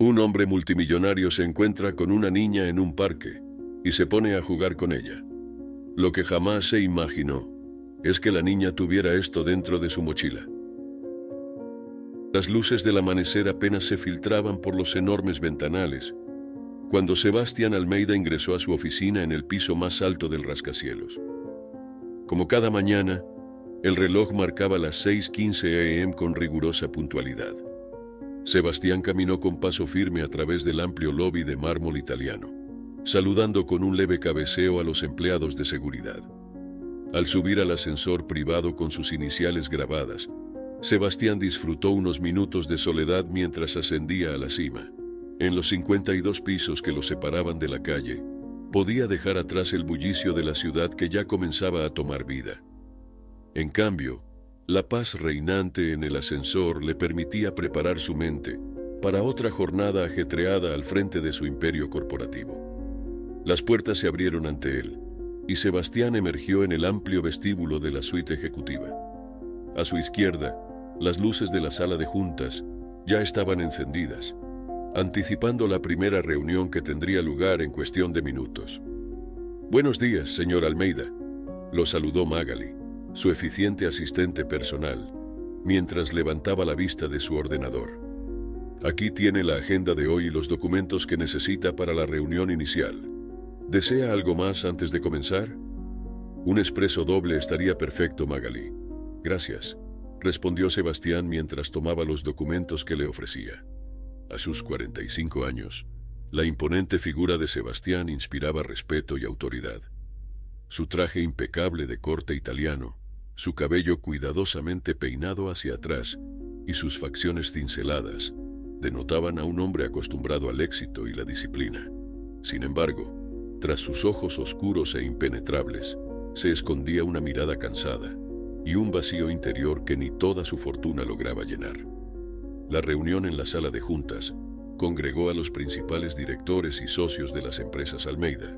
Un hombre multimillonario se encuentra con una niña en un parque y se pone a jugar con ella. Lo que jamás se imaginó es que la niña tuviera esto dentro de su mochila. Las luces del amanecer apenas se filtraban por los enormes ventanales cuando Sebastián Almeida ingresó a su oficina en el piso más alto del rascacielos. Como cada mañana, el reloj marcaba las 6:15 a.m. con rigurosa puntualidad. Sebastián caminó con paso firme a través del amplio lobby de mármol italiano, saludando con un leve cabeceo a los empleados de seguridad. Al subir al ascensor privado con sus iniciales grabadas, Sebastián disfrutó unos minutos de soledad mientras ascendía a la cima. En los 52 pisos que lo separaban de la calle, podía dejar atrás el bullicio de la ciudad que ya comenzaba a tomar vida. En cambio, la paz reinante en el ascensor le permitía preparar su mente para otra jornada ajetreada al frente de su imperio corporativo. Las puertas se abrieron ante él, y Sebastián emergió en el amplio vestíbulo de la suite ejecutiva. A su izquierda, las luces de la sala de juntas ya estaban encendidas, anticipando la primera reunión que tendría lugar en cuestión de minutos. «Buenos días, señor Almeida», lo saludó Magali, su eficiente asistente personal, mientras levantaba la vista de su ordenador. «Aquí tiene la agenda de hoy y los documentos que necesita para la reunión inicial. ¿Desea algo más antes de comenzar?» «Un expreso doble estaría perfecto, Magali». «Gracias», respondió Sebastián mientras tomaba los documentos que le ofrecía. A sus 45 años, la imponente figura de Sebastián inspiraba respeto y autoridad. Su traje impecable de corte italiano, su cabello cuidadosamente peinado hacia atrás y sus facciones cinceladas denotaban a un hombre acostumbrado al éxito y la disciplina. Sin embargo, tras sus ojos oscuros e impenetrables, se escondía una mirada cansada y un vacío interior que ni toda su fortuna lograba llenar. La reunión en la sala de juntas congregó a los principales directores y socios de las empresas Almeida.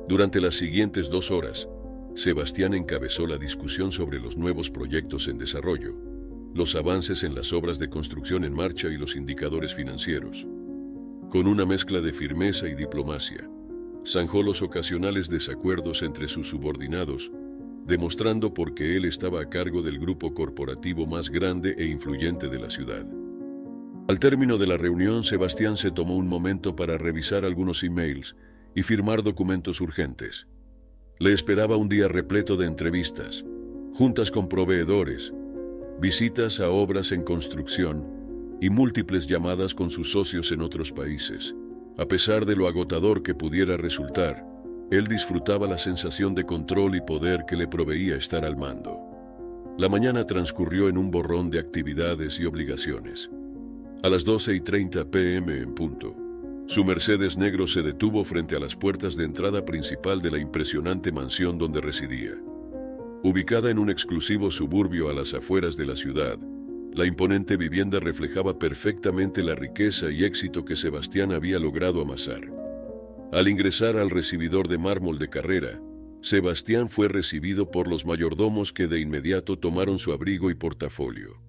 Durante las siguientes 2 horas, Sebastián encabezó la discusión sobre los nuevos proyectos en desarrollo, los avances en las obras de construcción en marcha y los indicadores financieros. Con una mezcla de firmeza y diplomacia, zanjó los ocasionales desacuerdos entre sus subordinados, demostrando por qué él estaba a cargo del grupo corporativo más grande e influyente de la ciudad. Al término de la reunión, Sebastián se tomó un momento para revisar algunos emails y firmar documentos urgentes. Le esperaba un día repleto de entrevistas, juntas con proveedores, visitas a obras en construcción y múltiples llamadas con sus socios en otros países. A pesar de lo agotador que pudiera resultar, él disfrutaba la sensación de control y poder que le proveía estar al mando. La mañana transcurrió en un borrón de actividades y obligaciones. A las 12:30 p.m. en punto, su Mercedes negro se detuvo frente a las puertas de entrada principal de la impresionante mansión donde residía. Ubicada en un exclusivo suburbio a las afueras de la ciudad, la imponente vivienda reflejaba perfectamente la riqueza y éxito que Sebastián había logrado amasar. Al ingresar al recibidor de mármol de Carrera, Sebastián fue recibido por los mayordomos que de inmediato tomaron su abrigo y portafolio.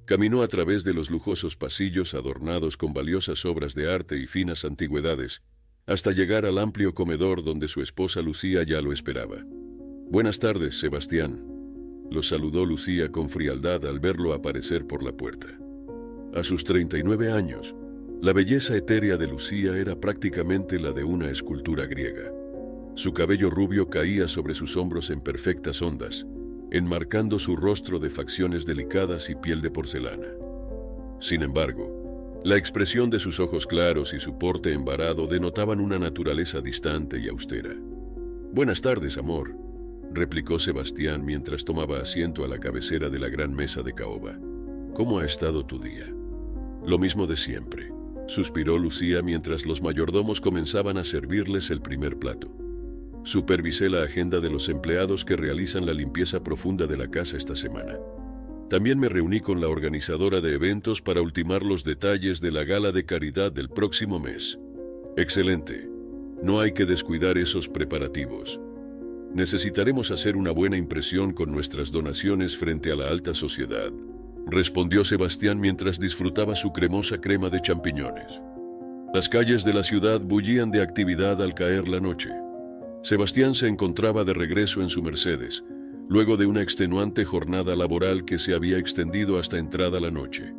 Caminó a través de los lujosos pasillos adornados con valiosas obras de arte y finas antigüedades, hasta llegar al amplio comedor donde su esposa Lucía ya lo esperaba. «Buenas tardes, Sebastián», lo saludó Lucía con frialdad al verlo aparecer por la puerta. A sus 39 años, la belleza etérea de Lucía era prácticamente la de una escultura griega. Su cabello rubio caía sobre sus hombros en perfectas ondas, enmarcando su rostro de facciones delicadas y piel de porcelana. Sin embargo, la expresión de sus ojos claros y su porte embarado denotaban una naturaleza distante y austera. «Buenas tardes, amor», replicó Sebastián mientras tomaba asiento a la cabecera de la gran mesa de caoba. «¿Cómo ha estado tu día?» «Lo mismo de siempre», suspiró Lucía mientras los mayordomos comenzaban a servirles el primer plato. «Supervisé la agenda de los empleados que realizan la limpieza profunda de la casa esta semana. También me reuní con la organizadora de eventos para ultimar los detalles de la gala de caridad del próximo mes». «Excelente. No hay que descuidar esos preparativos. Necesitaremos hacer una buena impresión con nuestras donaciones frente a la alta sociedad», respondió Sebastián mientras disfrutaba su cremosa crema de champiñones. Las calles de la ciudad bullían de actividad al caer la noche. Sebastián se encontraba de regreso en su Mercedes, luego de una extenuante jornada laboral que se había extendido hasta entrada la noche.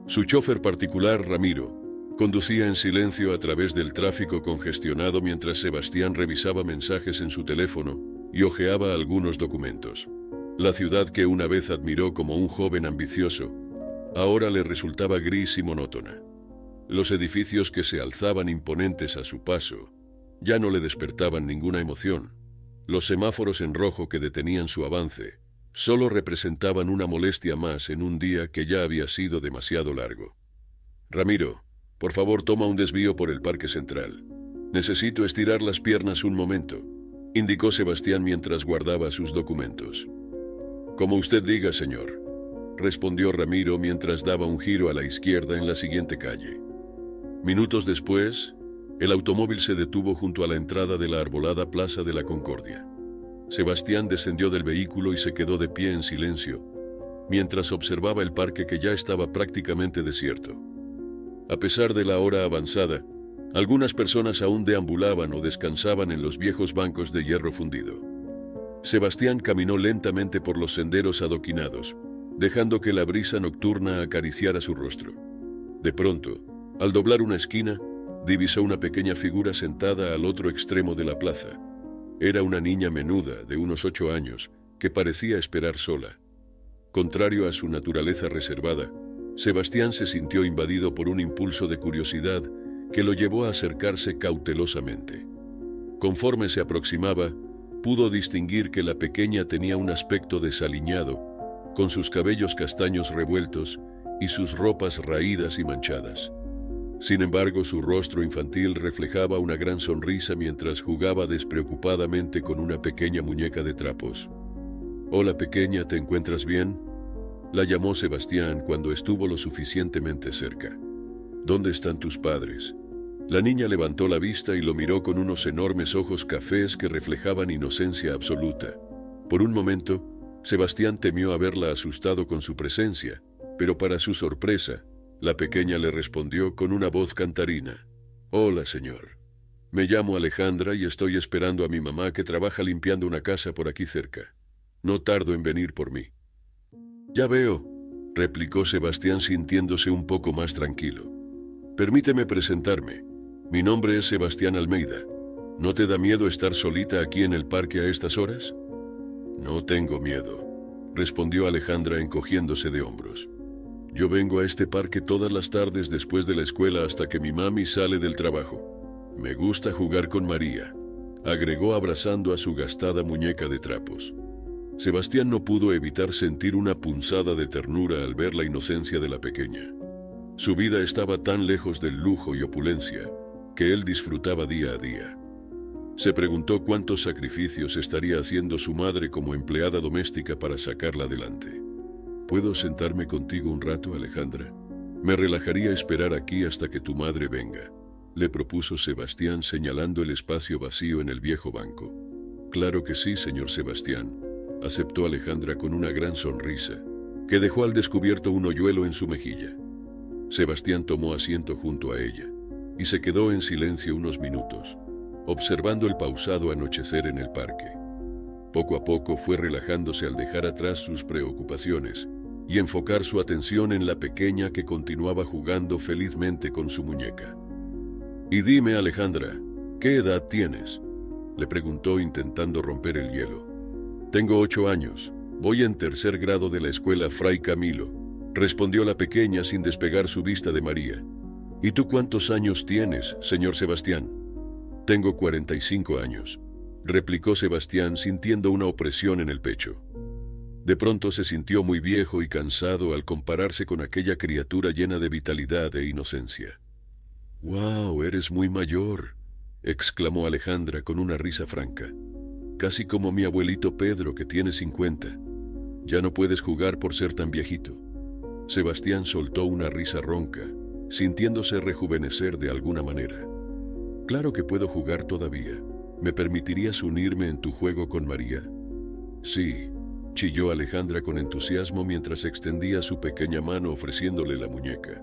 Su chofer particular, Ramiro, conducía en silencio a través del tráfico congestionado mientras Sebastián revisaba mensajes en su teléfono y hojeaba algunos documentos. La ciudad que una vez admiró como un joven ambicioso, ahora le resultaba gris y monótona. Los edificios que se alzaban imponentes a su paso ya no le despertaban ninguna emoción. Los semáforos en rojo que detenían su avance solo representaban una molestia más en un día que ya había sido demasiado largo. «Ramiro, por favor, toma un desvío por el Parque Central. Necesito estirar las piernas un momento», indicó Sebastián mientras guardaba sus documentos. «Como usted diga, señor», respondió Ramiro mientras daba un giro a la izquierda en la siguiente calle. Minutos después, el automóvil se detuvo junto a la entrada de la arbolada Plaza de la Concordia. Sebastián descendió del vehículo y se quedó de pie en silencio, mientras observaba el parque que ya estaba prácticamente desierto. A pesar de la hora avanzada, algunas personas aún deambulaban o descansaban en los viejos bancos de hierro fundido. Sebastián caminó lentamente por los senderos adoquinados, dejando que la brisa nocturna acariciara su rostro. De pronto, al doblar una esquina, divisó una pequeña figura sentada al otro extremo de la plaza. Era una niña menuda, de unos 8 años, que parecía esperar sola. Contrario a su naturaleza reservada, Sebastián se sintió invadido por un impulso de curiosidad que lo llevó a acercarse cautelosamente. Conforme se aproximaba, pudo distinguir que la pequeña tenía un aspecto desaliñado, con sus cabellos castaños revueltos y sus ropas raídas y manchadas. Sin embargo, su rostro infantil reflejaba una gran sonrisa mientras jugaba despreocupadamente con una pequeña muñeca de trapos. «Hola, pequeña, ¿te encuentras bien?», la llamó Sebastián cuando estuvo lo suficientemente cerca. «¿Dónde están tus padres?». La niña levantó la vista y lo miró con unos enormes ojos cafés que reflejaban inocencia absoluta. Por un momento, Sebastián temió haberla asustado con su presencia, pero para su sorpresa, la pequeña le respondió con una voz cantarina. «Hola, señor. Me llamo Alejandra y estoy esperando a mi mamá que trabaja limpiando una casa por aquí cerca. No tardo en venir por mí». «Ya veo», replicó Sebastián sintiéndose un poco más tranquilo. «Permíteme presentarme. Mi nombre es Sebastián Almeida. ¿No te da miedo estar solita aquí en el parque a estas horas?» «No tengo miedo», respondió Alejandra encogiéndose de hombros. «Yo vengo a este parque todas las tardes después de la escuela hasta que mi mami sale del trabajo. Me gusta jugar con María», agregó abrazando a su gastada muñeca de trapos. Sebastián no pudo evitar sentir una punzada de ternura al ver la inocencia de la pequeña. Su vida estaba tan lejos del lujo y opulencia que él disfrutaba día a día. Se preguntó cuántos sacrificios estaría haciendo su madre como empleada doméstica para sacarla adelante. «¿Puedo sentarme contigo un rato, Alejandra? Me relajaría esperar aquí hasta que tu madre venga», le propuso Sebastián señalando el espacio vacío en el viejo banco. «Claro que sí, señor Sebastián», aceptó Alejandra con una gran sonrisa, que dejó al descubierto un hoyuelo en su mejilla. Sebastián tomó asiento junto a ella y se quedó en silencio unos minutos, observando el pausado anochecer en el parque. Poco a poco fue relajándose al dejar atrás sus preocupaciones y enfocar su atención en la pequeña que continuaba jugando felizmente con su muñeca. «Y dime, Alejandra, ¿qué edad tienes?», le preguntó intentando romper el hielo. «Tengo 8 años. Voy en 3er grado de la escuela Fray Camilo», respondió la pequeña sin despegar su vista de María. «¿Y tú cuántos años tienes, señor Sebastián?». «Tengo 45 años», replicó Sebastián sintiendo una opresión en el pecho. De pronto se sintió muy viejo y cansado al compararse con aquella criatura llena de vitalidad e inocencia. «¡Wow! Eres muy mayor», exclamó Alejandra con una risa franca. «Casi como mi abuelito Pedro, que tiene 50. Ya no puedes jugar por ser tan viejito». Sebastián soltó una risa ronca, sintiéndose rejuvenecer de alguna manera. «Claro que puedo jugar todavía. ¿Me permitirías unirme en tu juego con María?». «Sí», chilló Alejandra con entusiasmo mientras extendía su pequeña mano ofreciéndole la muñeca.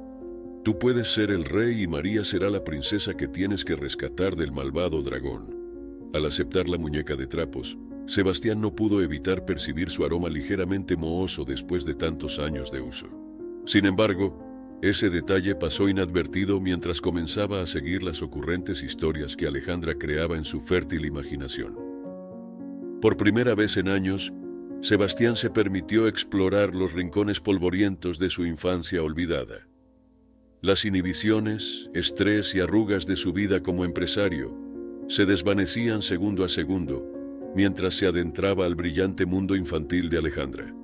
Tú puedes ser el rey y María será la princesa que tienes que rescatar del malvado dragón. Al aceptar la muñeca de trapos, Sebastián no pudo evitar percibir su aroma ligeramente mohoso después de tantos años de uso. Sin embargo, ese detalle pasó inadvertido mientras comenzaba a seguir las ocurrentes historias que Alejandra creaba en su fértil imaginación. Por primera vez en años, Sebastián se permitió explorar los rincones polvorientos de su infancia olvidada. Las inhibiciones, estrés y arrugas de su vida como empresario se desvanecían segundo a segundo mientras se adentraba al brillante mundo infantil de Alejandra.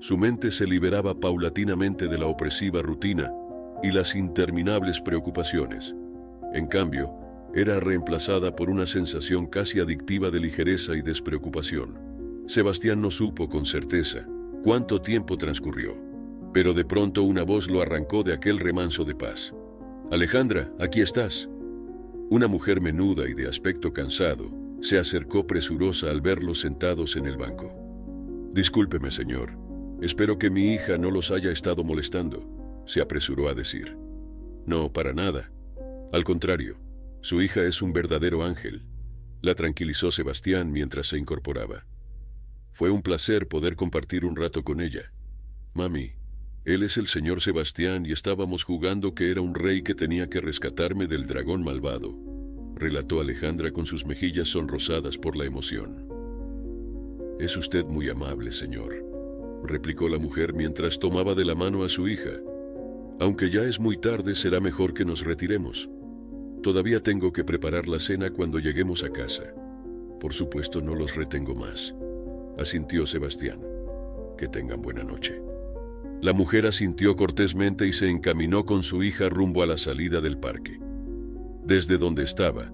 Su mente se liberaba paulatinamente de la opresiva rutina y las interminables preocupaciones. En cambio, era reemplazada por una sensación casi adictiva de ligereza y despreocupación. Sebastián no supo con certeza cuánto tiempo transcurrió, pero de pronto una voz lo arrancó de aquel remanso de paz. «Alejandra, aquí estás». Una mujer menuda y de aspecto cansado se acercó presurosa al verlos sentados en el banco. «Discúlpeme, señor. Espero que mi hija no los haya estado molestando», se apresuró a decir. «No, para nada. Al contrario, su hija es un verdadero ángel», la tranquilizó Sebastián mientras se incorporaba. «Fue un placer poder compartir un rato con ella. Mami, él es el señor Sebastián y estábamos jugando que era un rey que tenía que rescatarme del dragón malvado», relató Alejandra con sus mejillas sonrosadas por la emoción. «Es usted muy amable, señor», replicó la mujer mientras tomaba de la mano a su hija. «Aunque ya es muy tarde, será mejor que nos retiremos. Todavía tengo que preparar la cena cuando lleguemos a casa. Por supuesto, no los retengo más», asintió Sebastián. «Que tengan buena noche». La mujer asintió cortésmente y se encaminó con su hija rumbo a la salida del parque. Desde donde estaba,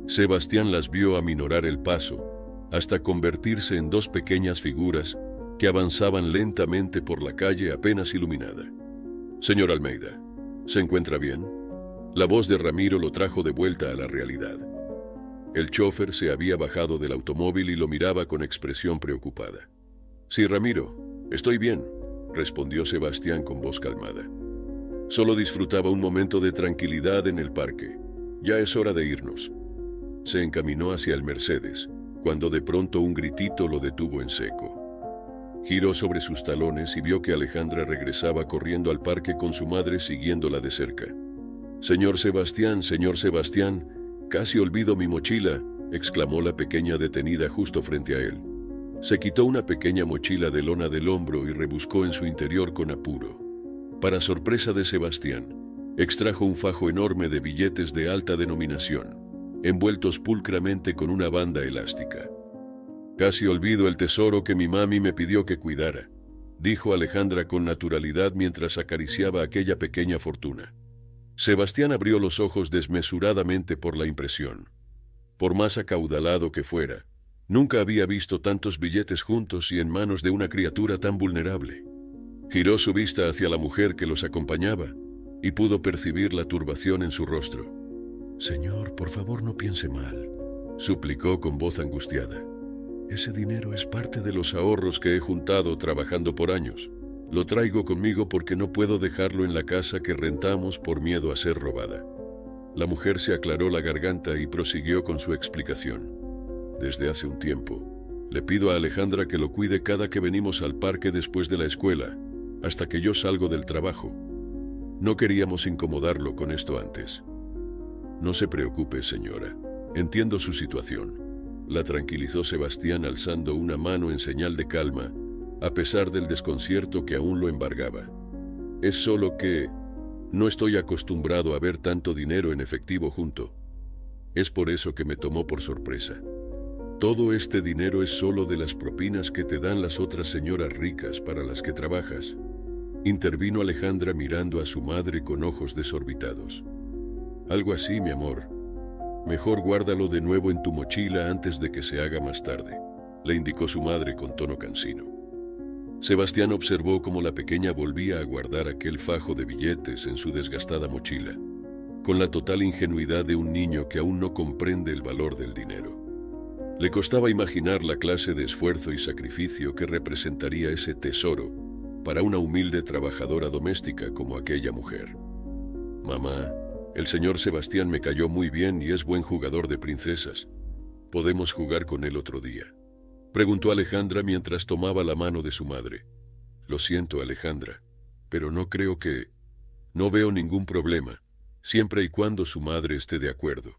Sebastián las vio aminorar el paso hasta convertirse en dos pequeñas figuras que avanzaban lentamente por la calle apenas iluminada. «Señor Almeida, ¿se encuentra bien?». La voz de Ramiro lo trajo de vuelta a la realidad. El chófer se había bajado del automóvil y lo miraba con expresión preocupada. «Sí, Ramiro, estoy bien», respondió Sebastián con voz calmada. «Solo disfrutaba un momento de tranquilidad en el parque. Ya es hora de irnos». Se encaminó hacia el Mercedes, cuando de pronto un gritito lo detuvo en seco. Giró sobre sus talones y vio que Alejandra regresaba corriendo al parque con su madre siguiéndola de cerca. Señor Sebastián, casi olvido mi mochila», exclamó la pequeña detenida justo frente a él. Se quitó una pequeña mochila de lona del hombro y rebuscó en su interior con apuro. Para sorpresa de Sebastián, extrajo un fajo enorme de billetes de alta denominación, envueltos pulcramente con una banda elástica. «Casi olvido el tesoro que mi mami me pidió que cuidara», dijo Alejandra con naturalidad mientras acariciaba aquella pequeña fortuna. Sebastián abrió los ojos desmesuradamente por la impresión. Por más acaudalado que fuera, nunca había visto tantos billetes juntos y en manos de una criatura tan vulnerable. Giró su vista hacia la mujer que los acompañaba y pudo percibir la turbación en su rostro. «Señor, por favor no piense mal», suplicó con voz angustiada. «Ese dinero es parte de los ahorros que he juntado trabajando por años. Lo traigo conmigo porque no puedo dejarlo en la casa que rentamos por miedo a ser robada». La mujer se aclaró la garganta y prosiguió con su explicación. «Desde hace un tiempo, le pido a Alejandra que lo cuide cada que venimos al parque después de la escuela, hasta que yo salgo del trabajo. No queríamos incomodarlo con esto antes». «No se preocupe, señora. Entiendo su situación», la tranquilizó Sebastián alzando una mano en señal de calma, a pesar del desconcierto que aún lo embargaba. «Es solo que no estoy acostumbrado a ver tanto dinero en efectivo junto. Es por eso que me tomó por sorpresa. Todo este dinero es solo de las propinas que te dan las otras señoras ricas para las que trabajas», intervino Alejandra mirando a su madre con ojos desorbitados. «Algo así, mi amor. Mejor guárdalo de nuevo en tu mochila antes de que se haga más tarde», le indicó su madre con tono cansino. Sebastián observó cómo la pequeña volvía a guardar aquel fajo de billetes en su desgastada mochila, con la total ingenuidad de un niño que aún no comprende el valor del dinero. Le costaba imaginar la clase de esfuerzo y sacrificio que representaría ese tesoro para una humilde trabajadora doméstica como aquella mujer. Mamá, el señor Sebastián me cayó muy bien y es buen jugador de princesas. ¿Podemos jugar con él otro día?, preguntó Alejandra mientras tomaba la mano de su madre. Lo siento, Alejandra, pero no creo que... No veo ningún problema, siempre y cuando su madre esté de acuerdo,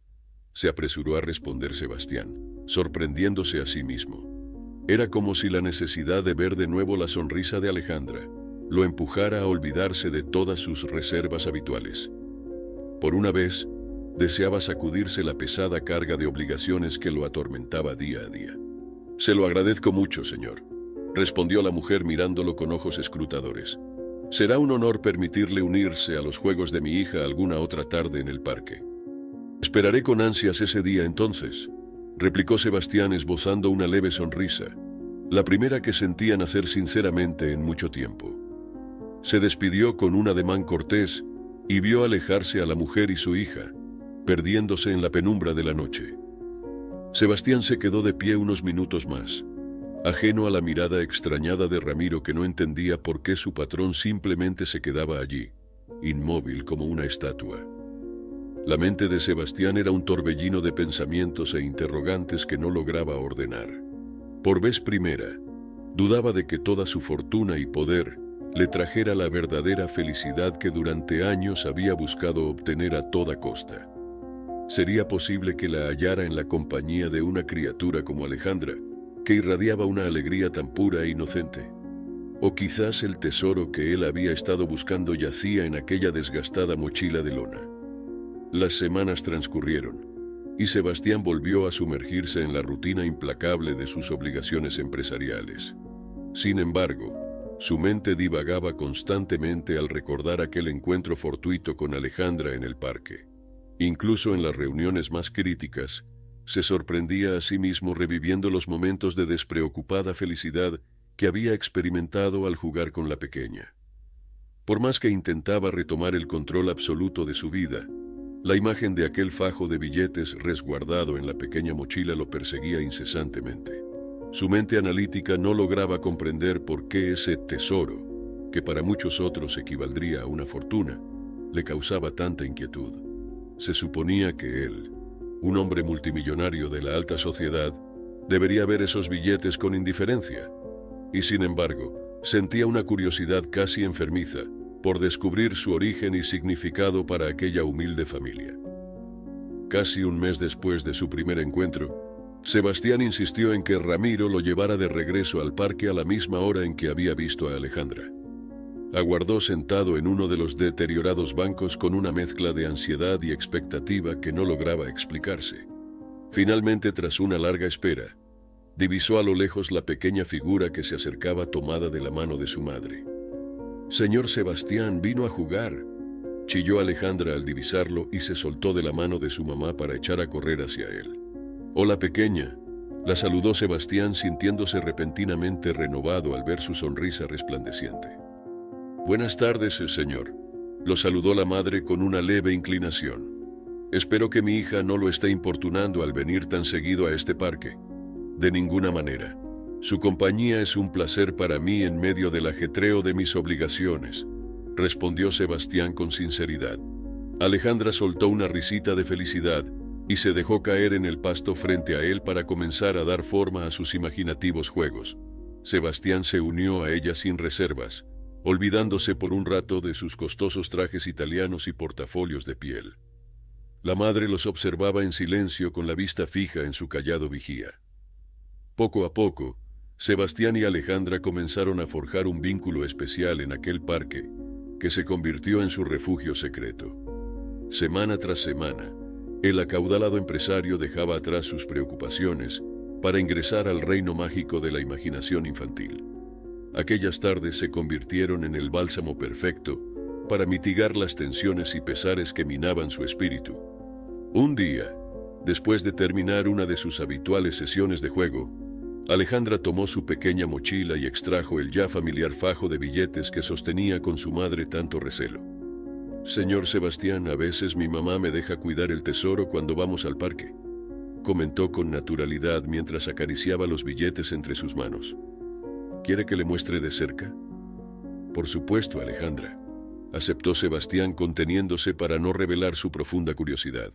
se apresuró a responder Sebastián, sorprendiéndose a sí mismo. Era como si la necesidad de ver de nuevo la sonrisa de Alejandra lo empujara a olvidarse de todas sus reservas habituales. Por una vez, deseaba sacudirse la pesada carga de obligaciones que lo atormentaba día a día. Se lo agradezco mucho, señor, respondió la mujer mirándolo con ojos escrutadores. Será un honor permitirle unirse a los juegos de mi hija alguna otra tarde en el parque. Esperaré con ansias ese día entonces, replicó Sebastián esbozando una leve sonrisa, la primera que sentía nacer sinceramente en mucho tiempo. Se despidió con un ademán cortés y vio alejarse a la mujer y su hija, perdiéndose en la penumbra de la noche. Sebastián se quedó de pie unos minutos más, ajeno a la mirada extrañada de Ramiro, que no entendía por qué su patrón simplemente se quedaba allí, inmóvil como una estatua. La mente de Sebastián era un torbellino de pensamientos e interrogantes que no lograba ordenar. Por vez primera, dudaba de que toda su fortuna y poder le trajera la verdadera felicidad que durante años había buscado obtener a toda costa. ¿Sería posible que la hallara en la compañía de una criatura como Alejandra, que irradiaba una alegría tan pura e inocente? O quizás el tesoro que él había estado buscando yacía en aquella desgastada mochila de lona. Las semanas transcurrieron, y Sebastián volvió a sumergirse en la rutina implacable de sus obligaciones empresariales. Sin embargo, su mente divagaba constantemente al recordar aquel encuentro fortuito con Alejandra en el parque. Incluso en las reuniones más críticas, se sorprendía a sí mismo reviviendo los momentos de despreocupada felicidad que había experimentado al jugar con la pequeña. Por más que intentaba retomar el control absoluto de su vida, la imagen de aquel fajo de billetes resguardado en la pequeña mochila lo perseguía incesantemente. Su mente analítica no lograba comprender por qué ese tesoro, que para muchos otros equivaldría a una fortuna, le causaba tanta inquietud. Se suponía que él, un hombre multimillonario de la alta sociedad, debería ver esos billetes con indiferencia, y sin embargo, sentía una curiosidad casi enfermiza por descubrir su origen y significado para aquella humilde familia. Casi un mes después de su primer encuentro, Sebastián insistió en que Ramiro lo llevara de regreso al parque a la misma hora en que había visto a Alejandra. Aguardó sentado en uno de los deteriorados bancos con una mezcla de ansiedad y expectativa que no lograba explicarse. Finalmente, tras una larga espera, divisó a lo lejos la pequeña figura que se acercaba tomada de la mano de su madre. «Señor Sebastián, vino a jugar», chilló Alejandra al divisarlo y se soltó de la mano de su mamá para echar a correr hacia él. «Hola, pequeña», la saludó Sebastián sintiéndose repentinamente renovado al ver su sonrisa resplandeciente. «Buenas tardes, señor», lo saludó la madre con una leve inclinación. «Espero que mi hija no lo esté importunando al venir tan seguido a este parque». «De ninguna manera. Su compañía es un placer para mí en medio del ajetreo de mis obligaciones», respondió Sebastián con sinceridad. Alejandra soltó una risita de felicidad y se dejó caer en el pasto frente a él para comenzar a dar forma a sus imaginativos juegos. Sebastián se unió a ella sin reservas, olvidándose por un rato de sus costosos trajes italianos y portafolios de piel. La madre los observaba en silencio con la vista fija en su callado vigía. Poco a poco, Sebastián y Alejandra comenzaron a forjar un vínculo especial en aquel parque, que se convirtió en su refugio secreto. Semana tras semana, el acaudalado empresario dejaba atrás sus preocupaciones para ingresar al reino mágico de la imaginación infantil. Aquellas tardes se convirtieron en el bálsamo perfecto para mitigar las tensiones y pesares que minaban su espíritu. Un día, después de terminar una de sus habituales sesiones de juego, Alejandra tomó su pequeña mochila y extrajo el ya familiar fajo de billetes que sostenía con su madre tanto recelo. «Señor Sebastián, a veces mi mamá me deja cuidar el tesoro cuando vamos al parque», comentó con naturalidad mientras acariciaba los billetes entre sus manos. «¿Quiere que le muestre de cerca?» «Por supuesto, Alejandra. aceptó Sebastián conteniéndose para no revelar su profunda curiosidad.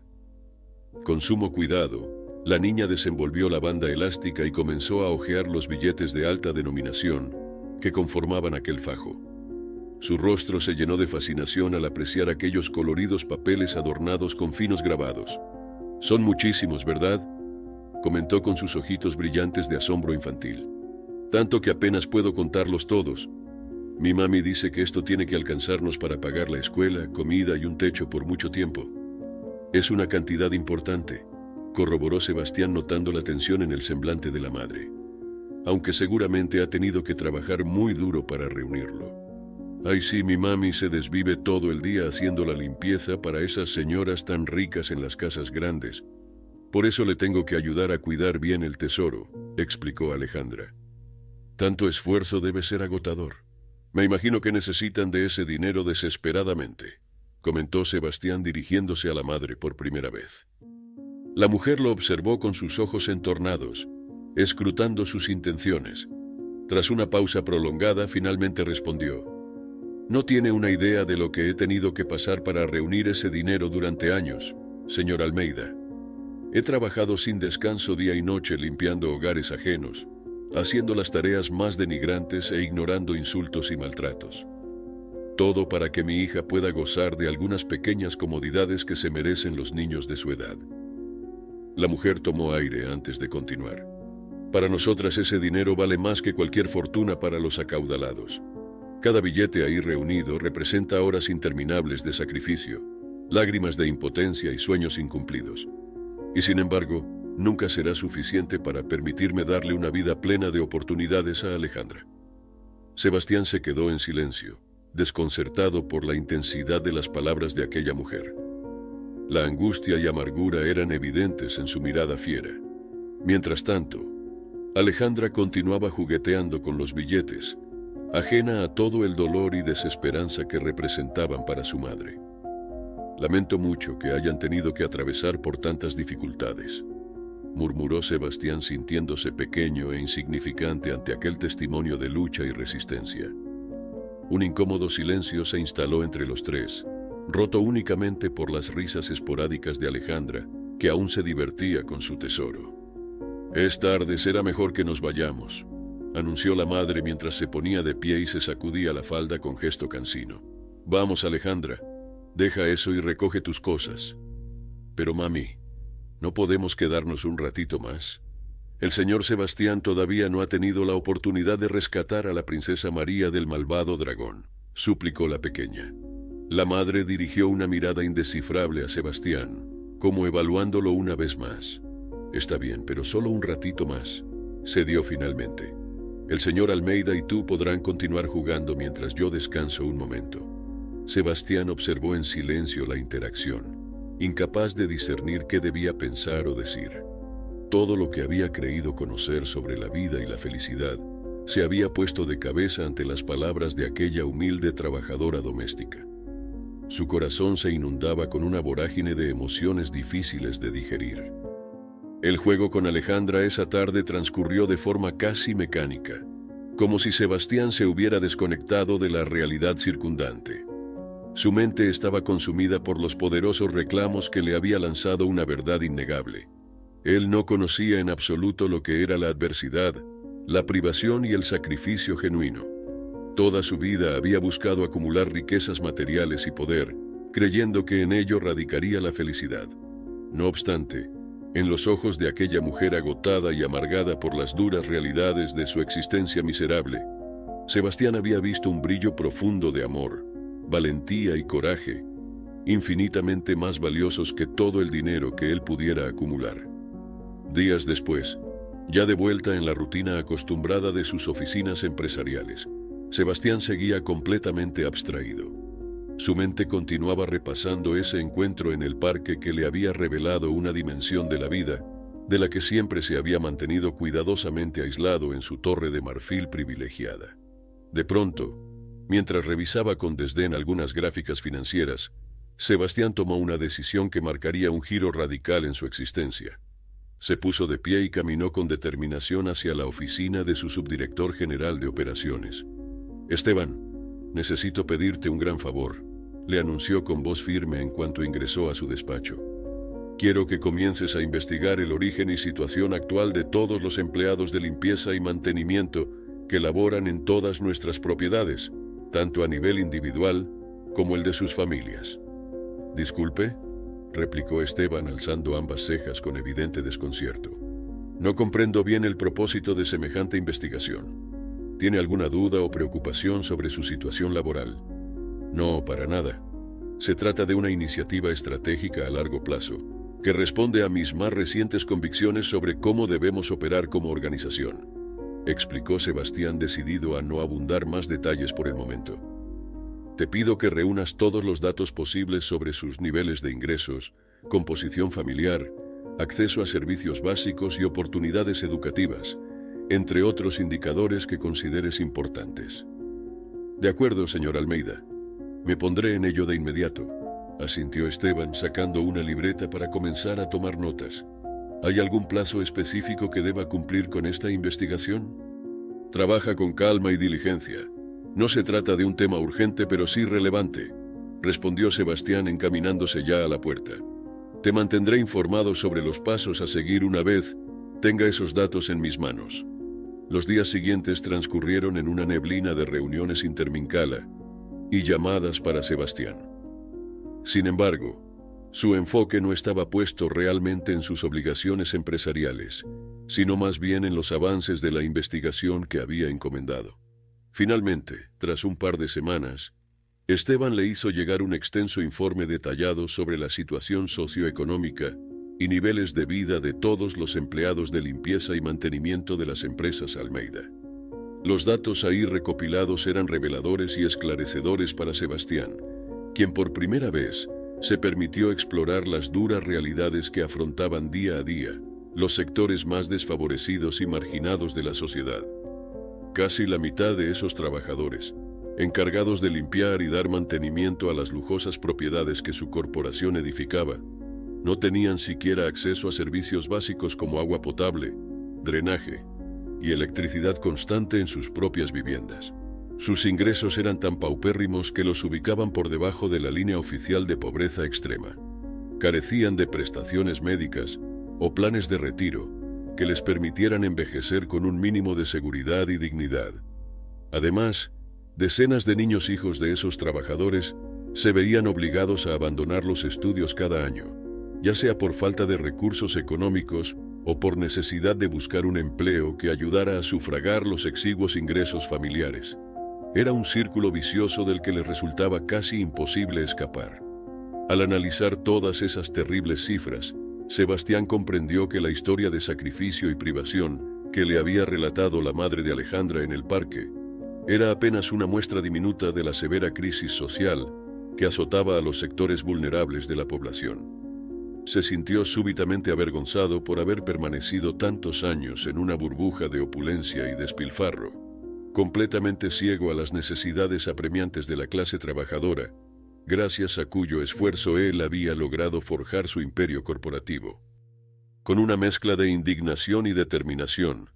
Con sumo cuidado, la niña desenvolvió la banda elástica y comenzó a hojear los billetes de alta denominación que conformaban aquel fajo. Su rostro se llenó de fascinación al apreciar aquellos coloridos papeles adornados con finos grabados. «Son muchísimos, ¿verdad?», comentó con sus ojitos brillantes de asombro infantil. «Tanto que apenas puedo contarlos todos. Mi mami dice que esto tiene que alcanzarnos para pagar la escuela, comida y un techo por mucho tiempo». «Es una cantidad importante», corroboró Sebastián notando la tensión en el semblante de la madre. «Aunque seguramente ha tenido que trabajar muy duro para reunirlo». «Ay sí, mi mami se desvive todo el día haciendo la limpieza para esas señoras tan ricas en las casas grandes. Por eso le tengo que ayudar a cuidar bien el tesoro», explicó Alejandra. «Tanto esfuerzo debe ser agotador. Me imagino que necesitan de ese dinero desesperadamente», comentó Sebastián dirigiéndose a la madre por primera vez. La mujer lo observó con sus ojos entornados, escrutando sus intenciones. Tras una pausa prolongada, finalmente respondió: «No tiene una idea de lo que he tenido que pasar para reunir ese dinero durante años, señor Almeida. He trabajado sin descanso día y noche limpiando hogares ajenos, haciendo las tareas más denigrantes e ignorando insultos y maltratos. Todo para que mi hija pueda gozar de algunas pequeñas comodidades que se merecen los niños de su edad». La mujer tomó aire antes de continuar. «Para nosotras ese dinero vale más que cualquier fortuna para los acaudalados. Cada billete ahí reunido representa horas interminables de sacrificio, lágrimas de impotencia y sueños incumplidos. Y sin embargo, nunca será suficiente para permitirme darle una vida plena de oportunidades a Alejandra». Sebastián se quedó en silencio, desconcertado por la intensidad de las palabras de aquella mujer. La angustia y amargura eran evidentes en su mirada fiera. Mientras tanto, Alejandra continuaba jugueteando con los billetes, ajena a todo el dolor y desesperanza que representaban para su madre. «Lamento mucho que hayan tenido que atravesar por tantas dificultades», murmuró Sebastián sintiéndose pequeño e insignificante ante aquel testimonio de lucha y resistencia. Un incómodo silencio se instaló entre los tres, roto únicamente por las risas esporádicas de Alejandra, que aún se divertía con su tesoro. «Es tarde, será mejor que nos vayamos», anunció la madre mientras se ponía de pie y se sacudía la falda con gesto cansino. «Vamos, Alejandra, deja eso y recoge tus cosas». «Pero mami, ¿no podemos quedarnos un ratito más? El señor Sebastián todavía no ha tenido la oportunidad de rescatar a la princesa María del malvado dragón», suplicó la pequeña. La madre dirigió una mirada indescifrable a Sebastián, como evaluándolo una vez más. «Está bien, pero solo un ratito más», cedió finalmente. «El señor Almeida y tú podrán continuar jugando mientras yo descanso un momento». Sebastián observó en silencio la interacción, incapaz de discernir qué debía pensar o decir. Todo lo que había creído conocer sobre la vida y la felicidad se había puesto de cabeza ante las palabras de aquella humilde trabajadora doméstica. Su corazón se inundaba con una vorágine de emociones difíciles de digerir. El juego con Alejandra esa tarde transcurrió de forma casi mecánica, como si Sebastián se hubiera desconectado de la realidad circundante. Su mente estaba consumida por los poderosos reclamos que le había lanzado una verdad innegable. Él no conocía en absoluto lo que era la adversidad, la privación y el sacrificio genuino. Toda su vida había buscado acumular riquezas materiales y poder, creyendo que en ello radicaría la felicidad. No obstante, en los ojos de aquella mujer agotada y amargada por las duras realidades de su existencia miserable, Sebastián había visto un brillo profundo de amor, valentía y coraje, infinitamente más valiosos que todo el dinero que él pudiera acumular. Días después, ya de vuelta en la rutina acostumbrada de sus oficinas empresariales, Sebastián seguía completamente abstraído. Su mente continuaba repasando ese encuentro en el parque que le había revelado una dimensión de la vida, de la que siempre se había mantenido cuidadosamente aislado en su torre de marfil privilegiada. De pronto, mientras revisaba con desdén algunas gráficas financieras, Sebastián tomó una decisión que marcaría un giro radical en su existencia. Se puso de pie y caminó con determinación hacia la oficina de su subdirector general de operaciones. «Esteban, necesito pedirte un gran favor», le anunció con voz firme en cuanto ingresó a su despacho. Quiero que comiences a investigar el origen y situación actual de todos los empleados de limpieza y mantenimiento que laboran en todas nuestras propiedades, tanto a nivel individual como el de sus familias. Disculpe, replicó Esteban alzando ambas cejas con evidente desconcierto. No comprendo bien el propósito de semejante investigación. ¿Tiene alguna duda o preocupación sobre su situación laboral? No, para nada. Se trata de una iniciativa estratégica a largo plazo, que responde a mis más recientes convicciones sobre cómo debemos operar como organización, explicó Sebastián, decidido a no abundar más detalles por el momento. Te pido que reúnas todos los datos posibles sobre sus niveles de ingresos, composición familiar, acceso a servicios básicos y oportunidades educativas, entre otros indicadores que consideres importantes. De acuerdo, señor Almeida. Me pondré en ello de inmediato, asintió Esteban, sacando una libreta para comenzar a tomar notas. ¿Hay algún plazo específico que deba cumplir con esta investigación? Trabaja con calma y diligencia. No se trata de un tema urgente, pero sí relevante, respondió Sebastián encaminándose ya a la puerta. Te mantendré informado sobre los pasos a seguir una vez tenga esos datos en mis manos. Los días siguientes transcurrieron en una neblina de reuniones intermincala y llamadas para Sebastián. Sin embargo, su enfoque no estaba puesto realmente en sus obligaciones empresariales, sino más bien en los avances de la investigación que había encomendado. Finalmente, tras un par de semanas, Esteban le hizo llegar un extenso informe detallado sobre la situación socioeconómica y niveles de vida de todos los empleados de limpieza y mantenimiento de las empresas Almeida. Los datos ahí recopilados eran reveladores y esclarecedores para Sebastián, quien por primera vez se permitió explorar las duras realidades que afrontaban día a día los sectores más desfavorecidos y marginados de la sociedad. Casi la mitad de esos trabajadores, encargados de limpiar y dar mantenimiento a las lujosas propiedades que su corporación edificaba, no tenían siquiera acceso a servicios básicos como agua potable, drenaje y electricidad constante en sus propias viviendas. Sus ingresos eran tan paupérrimos que los ubicaban por debajo de la línea oficial de pobreza extrema. Carecían de prestaciones médicas o planes de retiro que les permitieran envejecer con un mínimo de seguridad y dignidad. Además, decenas de niños hijos de esos trabajadores se veían obligados a abandonar los estudios cada año, ya sea por falta de recursos económicos o por necesidad de buscar un empleo que ayudara a sufragar los exiguos ingresos familiares. Era un círculo vicioso del que les resultaba casi imposible escapar. Al analizar todas esas terribles cifras, Sebastián comprendió que la historia de sacrificio y privación que le había relatado la madre de Alejandra en el parque era apenas una muestra diminuta de la severa crisis social que azotaba a los sectores vulnerables de la población. Se sintió súbitamente avergonzado por haber permanecido tantos años en una burbuja de opulencia y despilfarro, completamente ciego a las necesidades apremiantes de la clase trabajadora, gracias a cuyo esfuerzo él había logrado forjar su imperio corporativo. Con una mezcla de indignación y determinación,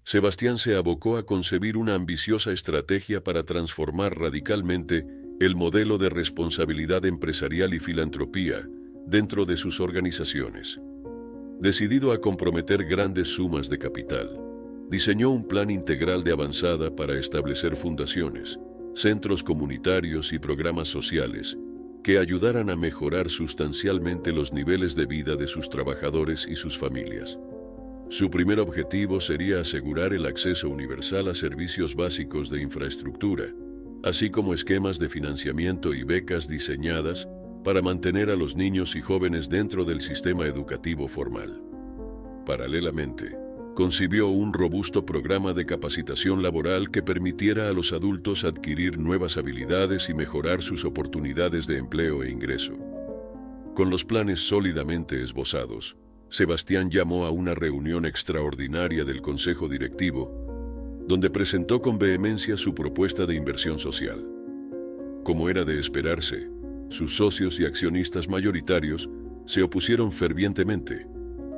Sebastián se abocó a concebir una ambiciosa estrategia para transformar radicalmente el modelo de responsabilidad empresarial y filantropía dentro de sus organizaciones. Decidido a comprometer grandes sumas de capital, diseñó un plan integral de avanzada para establecer fundaciones, centros comunitarios y programas sociales que ayudaran a mejorar sustancialmente los niveles de vida de sus trabajadores y sus familias. Su primer objetivo sería asegurar el acceso universal a servicios básicos de infraestructura, así como esquemas de financiamiento y becas diseñadas para mantener a los niños y jóvenes dentro del sistema educativo formal. Paralelamente, concibió un robusto programa de capacitación laboral que permitiera a los adultos adquirir nuevas habilidades y mejorar sus oportunidades de empleo e ingreso. Con los planes sólidamente esbozados, Sebastián llamó a una reunión extraordinaria del Consejo Directivo, donde presentó con vehemencia su propuesta de inversión social. Como era de esperarse, sus socios y accionistas mayoritarios se opusieron fervientemente,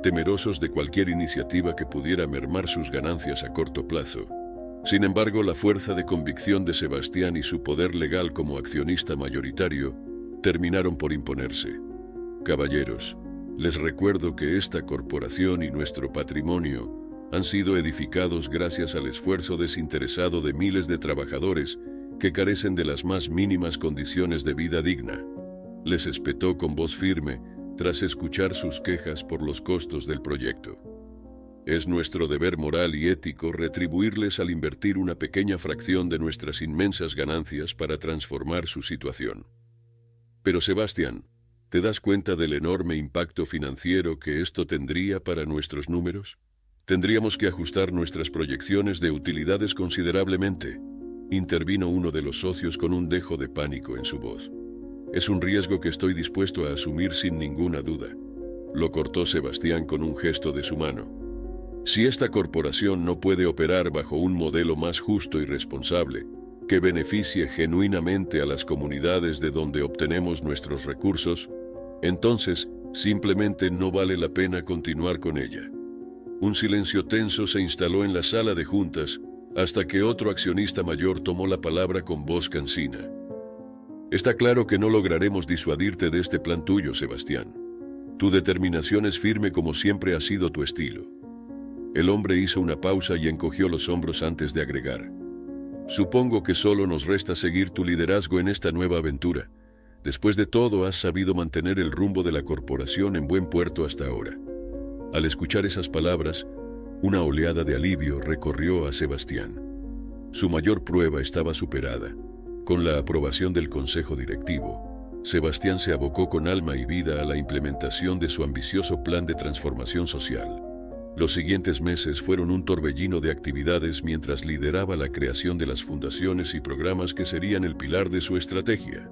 temerosos de cualquier iniciativa que pudiera mermar sus ganancias a corto plazo. Sin embargo, la fuerza de convicción de Sebastián y su poder legal como accionista mayoritario terminaron por imponerse. Caballeros, les recuerdo que esta corporación y nuestro patrimonio han sido edificados gracias al esfuerzo desinteresado de miles de trabajadores que carecen de las más mínimas condiciones de vida digna. Les espetó con voz firme tras escuchar sus quejas por los costos del proyecto. Es nuestro deber moral y ético retribuirles al invertir una pequeña fracción de nuestras inmensas ganancias para transformar su situación. Pero Sebastián, ¿te das cuenta del enorme impacto financiero que esto tendría para nuestros números? Tendríamos que ajustar nuestras proyecciones de utilidades considerablemente, intervino uno de los socios con un dejo de pánico en su voz. Es un riesgo que estoy dispuesto a asumir sin ninguna duda. Lo cortó Sebastián con un gesto de su mano. Si esta corporación no puede operar bajo un modelo más justo y responsable, que beneficie genuinamente a las comunidades de donde obtenemos nuestros recursos, entonces simplemente no vale la pena continuar con ella. Un silencio tenso se instaló en la sala de juntas hasta que otro accionista mayor tomó la palabra con voz cansina. Está claro que no lograremos disuadirte de este plan tuyo, Sebastián. Tu determinación es firme como siempre ha sido tu estilo. El hombre hizo una pausa y encogió los hombros antes de agregar. Supongo que solo nos resta seguir tu liderazgo en esta nueva aventura. Después de todo, has sabido mantener el rumbo de la corporación en buen puerto hasta ahora. Al escuchar esas palabras, una oleada de alivio recorrió a Sebastián. Su mayor prueba estaba superada. Con la aprobación del Consejo Directivo, Sebastián se abocó con alma y vida a la implementación de su ambicioso plan de transformación social. Los siguientes meses fueron un torbellino de actividades mientras lideraba la creación de las fundaciones y programas que serían el pilar de su estrategia.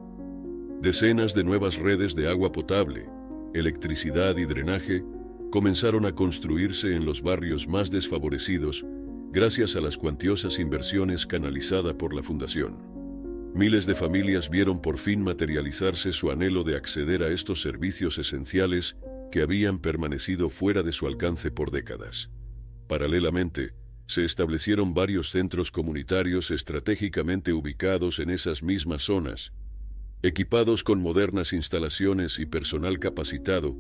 Decenas de nuevas redes de agua potable, electricidad y drenaje comenzaron a construirse en los barrios más desfavorecidos gracias a las cuantiosas inversiones canalizadas por la Fundación. Miles de familias vieron por fin materializarse su anhelo de acceder a estos servicios esenciales que habían permanecido fuera de su alcance por décadas. Paralelamente, se establecieron varios centros comunitarios estratégicamente ubicados en esas mismas zonas. Equipados con modernas instalaciones y personal capacitado,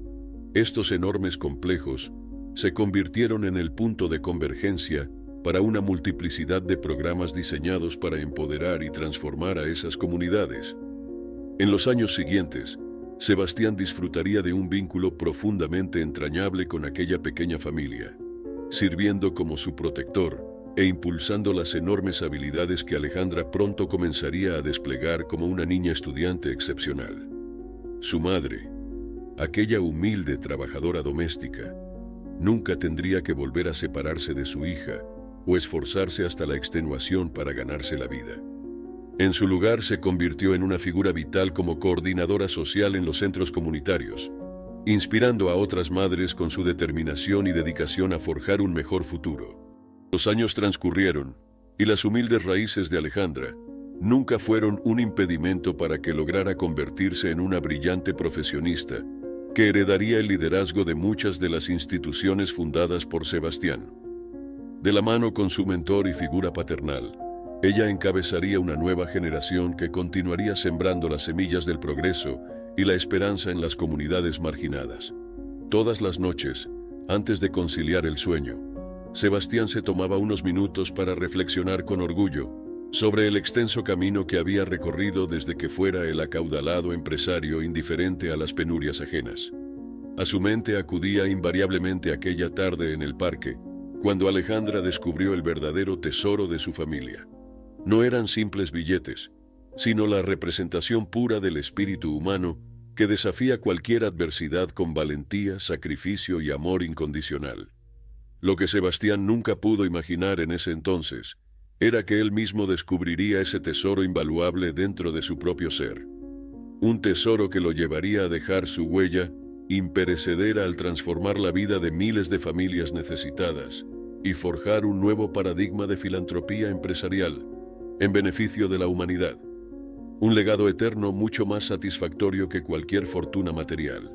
estos enormes complejos se convirtieron en el punto de convergencia para una multiplicidad de programas diseñados para empoderar y transformar a esas comunidades. En los años siguientes, Sebastián disfrutaría de un vínculo profundamente entrañable con aquella pequeña familia, sirviendo como su protector e impulsando las enormes habilidades que Alejandra pronto comenzaría a desplegar como una niña estudiante excepcional. Su madre, aquella humilde trabajadora doméstica, nunca tendría que volver a separarse de su hija o esforzarse hasta la extenuación para ganarse la vida. En su lugar se convirtió en una figura vital como coordinadora social en los centros comunitarios, inspirando a otras madres con su determinación y dedicación a forjar un mejor futuro. Los años transcurrieron, y las humildes raíces de Alejandra nunca fueron un impedimento para que lograra convertirse en una brillante profesionista que heredaría el liderazgo de muchas de las instituciones fundadas por Sebastián. De la mano con su mentor y figura paternal, ella encabezaría una nueva generación que continuaría sembrando las semillas del progreso y la esperanza en las comunidades marginadas. Todas las noches, antes de conciliar el sueño, Sebastián se tomaba unos minutos para reflexionar con orgullo sobre el extenso camino que había recorrido desde que fuera el acaudalado empresario indiferente a las penurias ajenas. A su mente acudía invariablemente aquella tarde en el parque, cuando Alejandra descubrió el verdadero tesoro de su familia. No eran simples billetes, sino la representación pura del espíritu humano que desafía cualquier adversidad con valentía, sacrificio y amor incondicional. Lo que Sebastián nunca pudo imaginar en ese entonces era que él mismo descubriría ese tesoro invaluable dentro de su propio ser. Un tesoro que lo llevaría a dejar su huella imperecedera al transformar la vida de miles de familias necesitadas y forjar un nuevo paradigma de filantropía empresarial en beneficio de la humanidad. Un legado eterno mucho más satisfactorio que cualquier fortuna material.